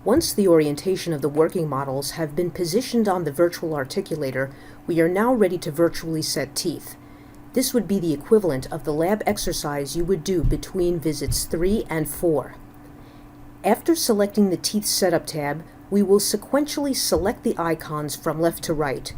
Once the orientation of the working models have been positioned on the virtual articulator, we are now ready to virtually set teeth. This would be the equivalent of the lab exercise you would do between visits 3 and 4. After selecting the Teeth Setup tab, we will sequentially select the icons from left to right.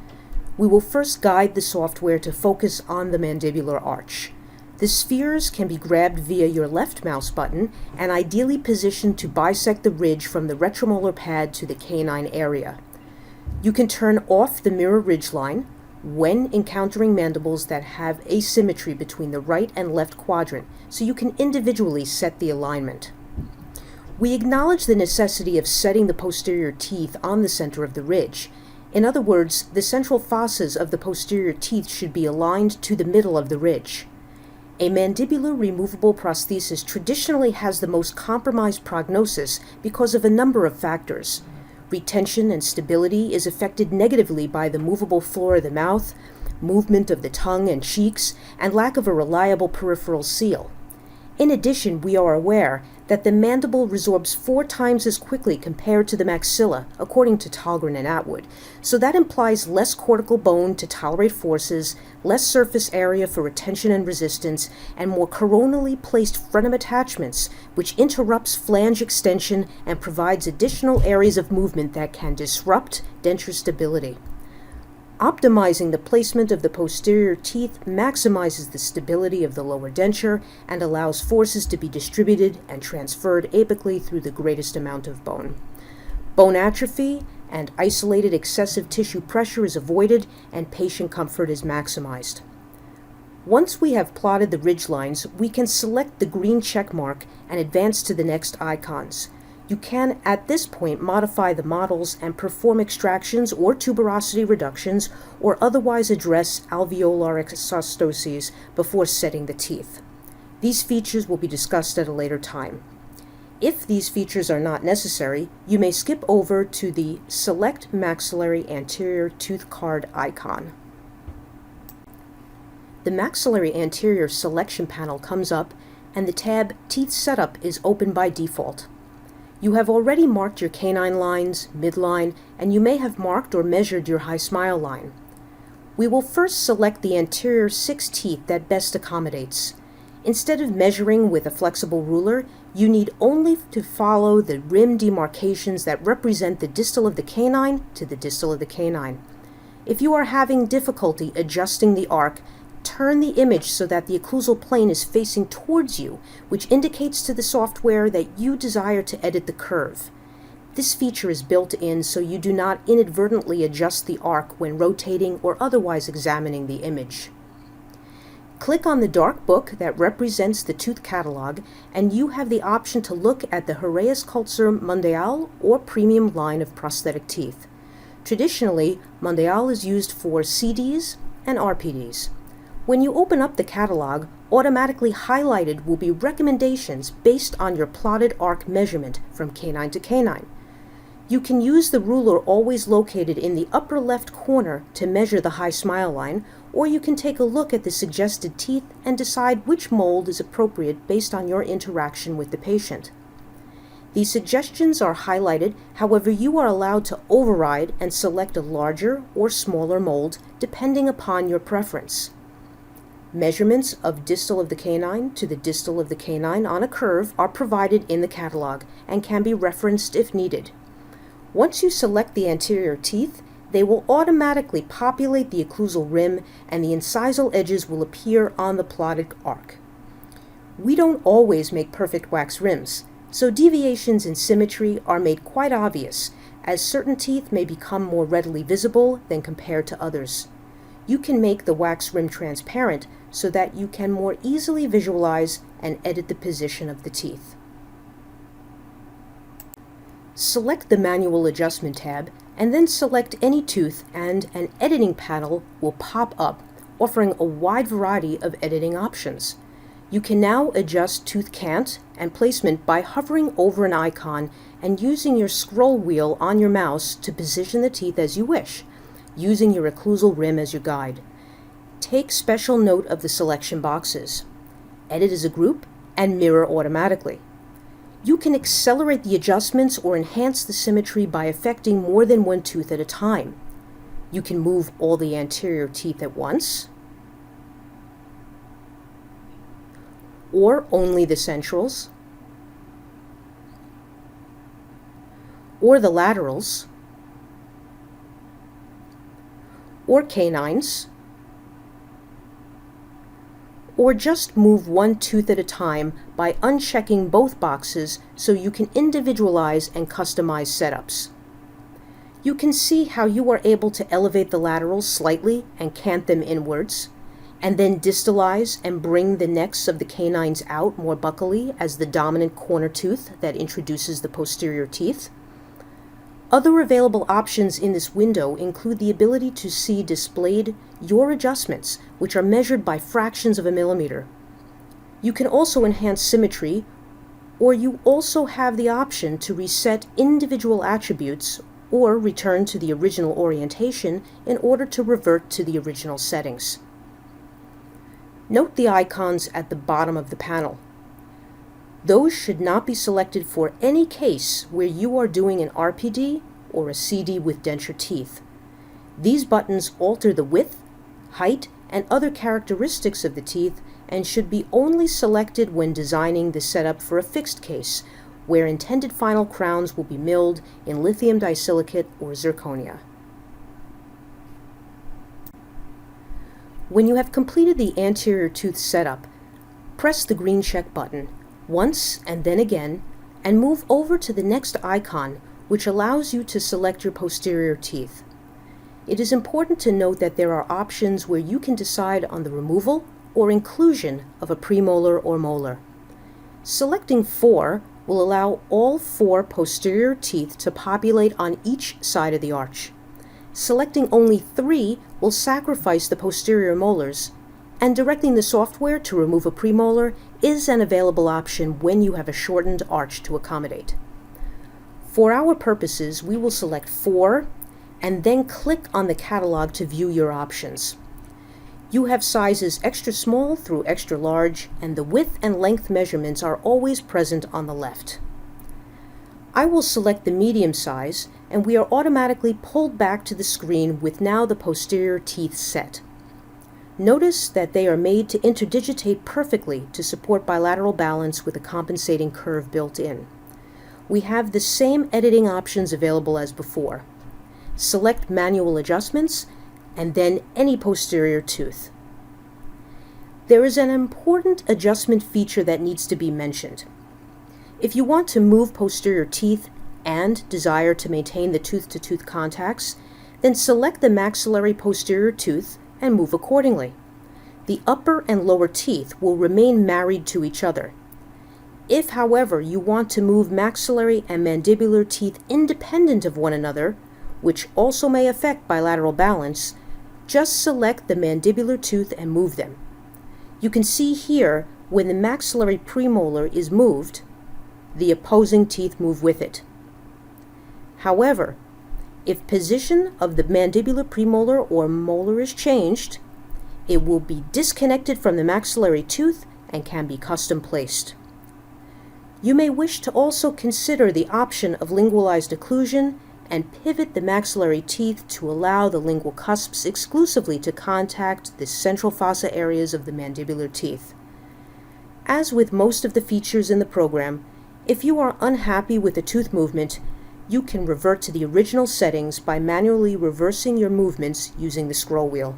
We will first guide the software to focus on the mandibular arch. The spheres can be grabbed via your left mouse button and ideally positioned to bisect the ridge from the retromolar pad to the canine area. You can turn off the mirror ridgeline when encountering mandibles that have asymmetry between the right and left quadrant, so you can individually set the alignment. We acknowledge the necessity of setting the posterior teeth on the center of the ridge. In other words, the central fossas of the posterior teeth should be aligned to the middle of the ridge. A mandibular removable prosthesis traditionally has the most compromised prognosis because of a number of factors. Retention and stability is affected negatively by the movable floor of the mouth, movement of the tongue and cheeks, and lack of a reliable peripheral seal. In addition, we are aware that the mandible resorbs 4 times as quickly compared to the maxilla, according to Tallgren and Atwood. So that implies less cortical bone to tolerate forces, less surface area for retention and resistance, and more coronally placed frenum attachments, which interrupts flange extension and provides additional areas of movement that can disrupt denture stability. Optimizing the placement of the posterior teeth maximizes the stability of the lower denture and allows forces to be distributed and transferred apically through the greatest amount of bone. Bone atrophy and isolated excessive tissue pressure is avoided and patient comfort is maximized. Once we have plotted the ridge lines, we can select the green check mark and advance to the next icons. You can, at this point, modify the models and perform extractions or tuberosity reductions or otherwise address alveolar exostoses before setting the teeth. These features will be discussed at a later time. If these features are not necessary, you may skip over to the Select Maxillary Anterior Tooth Card icon. The maxillary anterior selection panel comes up and the tab Teeth Setup is open by default. You have already marked your canine lines, midline, and you may have marked or measured your high smile line. We will first select the anterior 6 teeth that best accommodates. Instead of measuring with a flexible ruler, you need only to follow the rim demarcations that represent the distal of the canine to the distal of the canine. If you are having difficulty adjusting the arc, turn the image so that the occlusal plane is facing towards you, which indicates to the software that you desire to edit the curve. This feature is built in so you do not inadvertently adjust the arc when rotating or otherwise examining the image. Click on the dark book that represents the tooth catalog, and you have the option to look at the Horaeus Culzer Mondial or premium line of prosthetic teeth. Traditionally, Mondial is used for CDs and RPDs. When you open up the catalog, automatically highlighted will be recommendations based on your plotted arc measurement from canine to canine. You can use the ruler always located in the upper left corner to measure the high smile line, or you can take a look at the suggested teeth and decide which mold is appropriate based on your interaction with the patient. These suggestions are highlighted, however you are allowed to override and select a larger or smaller mold depending upon your preference. Measurements of distal of the canine to the distal of the canine on a curve are provided in the catalog and can be referenced if needed. Once you select the anterior teeth, they will automatically populate the occlusal rim and the incisal edges will appear on the plotted arc. We don't always make perfect wax rims, so deviations in symmetry are made quite obvious, as certain teeth may become more readily visible than compared to others. You can make the wax rim transparent so that you can more easily visualize and edit the position of the teeth. Select the Manual Adjustment tab and then select any tooth and an editing panel will pop up, offering a wide variety of editing options. You can now adjust tooth cant and placement by hovering over an icon and using your scroll wheel on your mouse to position the teeth as you wish, using your occlusal rim as your guide. Take special note of the selection boxes. Edit as a group and mirror automatically. You can accelerate the adjustments or enhance the symmetry by affecting more than one tooth at a time. You can move all the anterior teeth at once, or only the centrals, or the laterals, or canines, or just move one tooth at a time by unchecking both boxes so you can individualize and customize setups. You can see how you are able to elevate the laterals slightly and cant them inwards, and then distalize and bring the necks of the canines out more buccally as the dominant corner tooth that introduces the posterior teeth. Other available options in this window include the ability to see displayed your adjustments, which are measured by fractions of a millimeter. You can also enhance symmetry, or you also have the option to reset individual attributes or return to the original orientation in order to revert to the original settings. Note the icons at the bottom of the panel. Those should not be selected for any case where you are doing an RPD or a CD with denture teeth. These buttons alter the width, height, and other characteristics of the teeth and should be only selected when designing the setup for a fixed case, where intended final crowns will be milled in lithium disilicate or zirconia. When you have completed the anterior tooth setup, press the green check button once and then again, and move over to the next icon, which allows you to select your posterior teeth. It is important to note that there are options where you can decide on the removal or inclusion of a premolar or molar. Selecting 4 will allow all 4 posterior teeth to populate on each side of the arch. Selecting only 3 will sacrifice the posterior molars, and directing the software to remove a premolar is an available option when you have a shortened arch to accommodate. For our purposes, we will select 4 and then click on the catalog to view your options. You have sizes extra small through extra large, and the width and length measurements are always present on the left. I will select the medium size, and we are automatically pulled back to the screen with now the posterior teeth set. Notice that they are made to interdigitate perfectly to support bilateral balance with a compensating curve built in. We have the same editing options available as before. Select manual adjustments, and then any posterior tooth. There is an important adjustment feature that needs to be mentioned. If you want to move posterior teeth and desire to maintain the tooth-to-tooth contacts, then select the maxillary posterior tooth and move accordingly. The upper and lower teeth will remain married to each other. If, however, you want to move maxillary and mandibular teeth independent of one another, which also may affect bilateral balance, just select the mandibular tooth and move them. You can see here when the maxillary premolar is moved, the opposing teeth move with it. However, if position of the mandibular premolar or molar is changed, it will be disconnected from the maxillary tooth and can be custom placed. You may wish to also consider the option of lingualized occlusion and pivot the maxillary teeth to allow the lingual cusps exclusively to contact the central fossa areas of the mandibular teeth. As with most of the features in the program, if you are unhappy with the tooth movement, you can revert to the original settings by manually reversing your movements using the scroll wheel.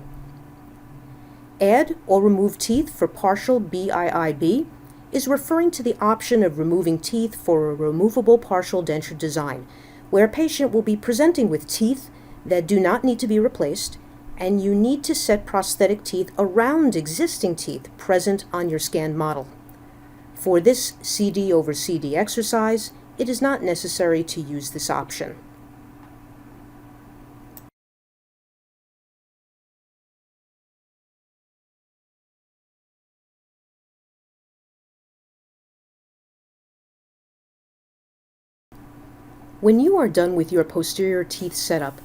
Add or remove teeth for partial BIIB is referring to the option of removing teeth for a removable partial denture design, where a patient will be presenting with teeth that do not need to be replaced, and you need to set prosthetic teeth around existing teeth present on your scanned model. For this CD over CD exercise, it is not necessary to use this option. When you are done with your posterior teeth setup,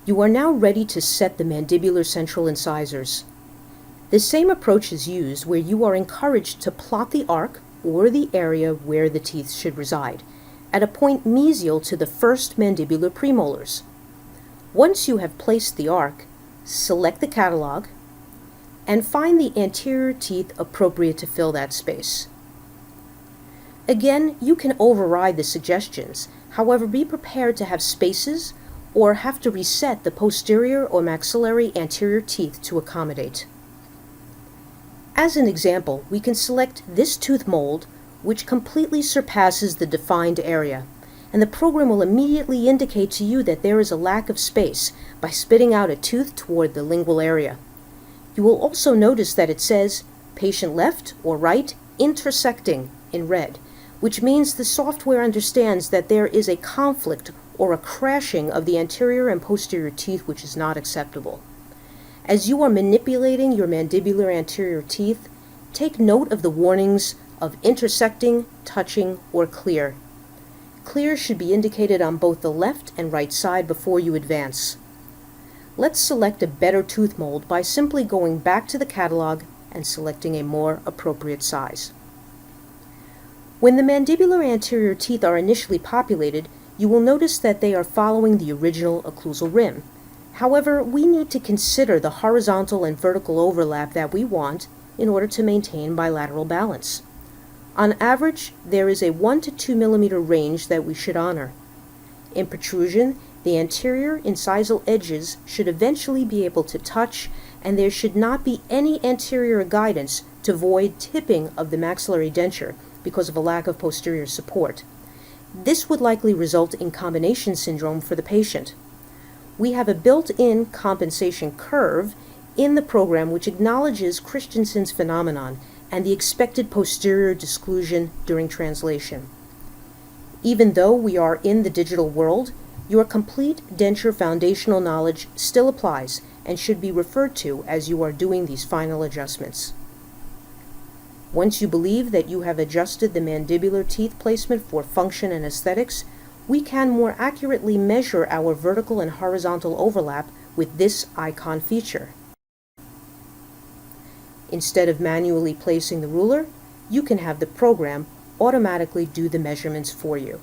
you are now ready to set the mandibular central incisors. The same approach is used where you are encouraged to plot the arc or the area where the teeth should reside, at a point mesial to the first mandibular premolars. Once you have placed the arc, select the catalog and find the anterior teeth appropriate to fill that space. Again, you can override the suggestions. However, be prepared to have spaces or have to reset the posterior or maxillary anterior teeth to accommodate. As an example, we can select this tooth mold, which completely surpasses the defined area, and the program will immediately indicate to you that there is a lack of space by spitting out a tooth toward the lingual area. You will also notice that it says patient left or right intersecting in red, which means the software understands that there is a conflict or a crashing of the anterior and posterior teeth, which is not acceptable. As you are manipulating your mandibular anterior teeth, take note of the warnings of intersecting, touching, or clear. Clear should be indicated on both the left and right side before you advance. Let's select a better tooth mold by simply going back to the catalog and selecting a more appropriate size. When the mandibular anterior teeth are initially populated, you will notice that they are following the original occlusal rim. However, we need to consider the horizontal and vertical overlap that we want in order to maintain bilateral balance. On average, there is a 1 to 2 millimeter range that we should honor. In protrusion, the anterior incisal edges should eventually be able to touch, and there should not be any anterior guidance to avoid tipping of the maxillary denture because of a lack of posterior support. This would likely result in combination syndrome for the patient. We have a built-in compensation curve in the program which acknowledges Christensen's phenomenon and the expected posterior disclusion during translation. Even though we are in the digital world, your complete denture foundational knowledge still applies and should be referred to as you are doing these final adjustments. Once you believe that you have adjusted the mandibular teeth placement for function and aesthetics, we can more accurately measure our vertical and horizontal overlap with this icon feature. Instead of manually placing the ruler, you can have the program automatically do the measurements for you.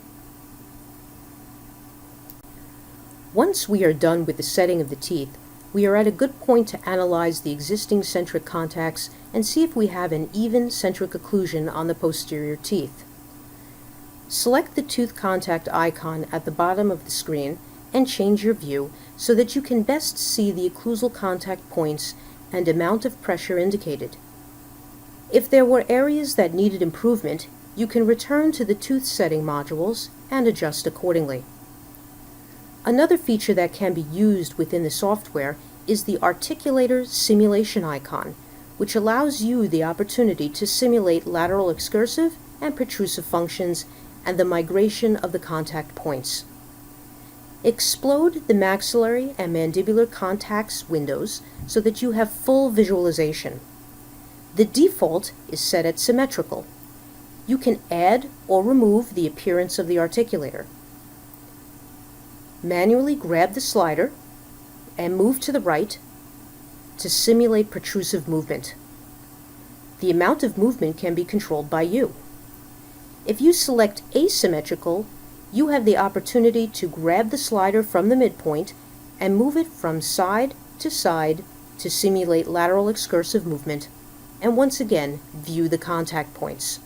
Once we are done with the setting of the teeth, we are at a good point to analyze the existing centric contacts and see if we have an even centric occlusion on the posterior teeth. Select the tooth contact icon at the bottom of the screen and change your view so that you can best see the occlusal contact points and amount of pressure indicated. If there were areas that needed improvement, you can return to the tooth setting modules and adjust accordingly. Another feature that can be used within the software is the articulator simulation icon, which allows you the opportunity to simulate lateral excursive and protrusive functions and the migration of the contact points. Explode the maxillary and mandibular contacts windows so that you have full visualization. The default is set at symmetrical. You can add or remove the appearance of the articulator. Manually grab the slider and move to the right to simulate protrusive movement. The amount of movement can be controlled by you. If you select asymmetrical, you have the opportunity to grab the slider from the midpoint and move it from side to simulate lateral excursive movement, and once again, view the contact points.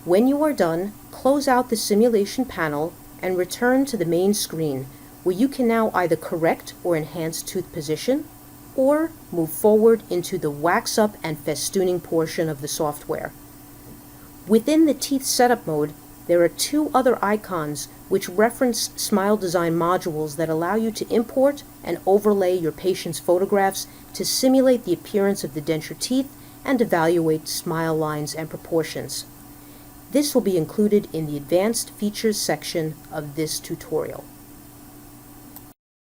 When you are done, close out the simulation panel and return to the main screen, where you can now either correct or enhance tooth position, or move forward into the wax up and festooning portion of the software. Within the teeth setup mode, there are two other icons which reference Smile Design modules that allow you to import and overlay your patient's photographs to simulate the appearance of the denture teeth and evaluate smile lines and proportions. This will be included in the Advanced Features section of this tutorial.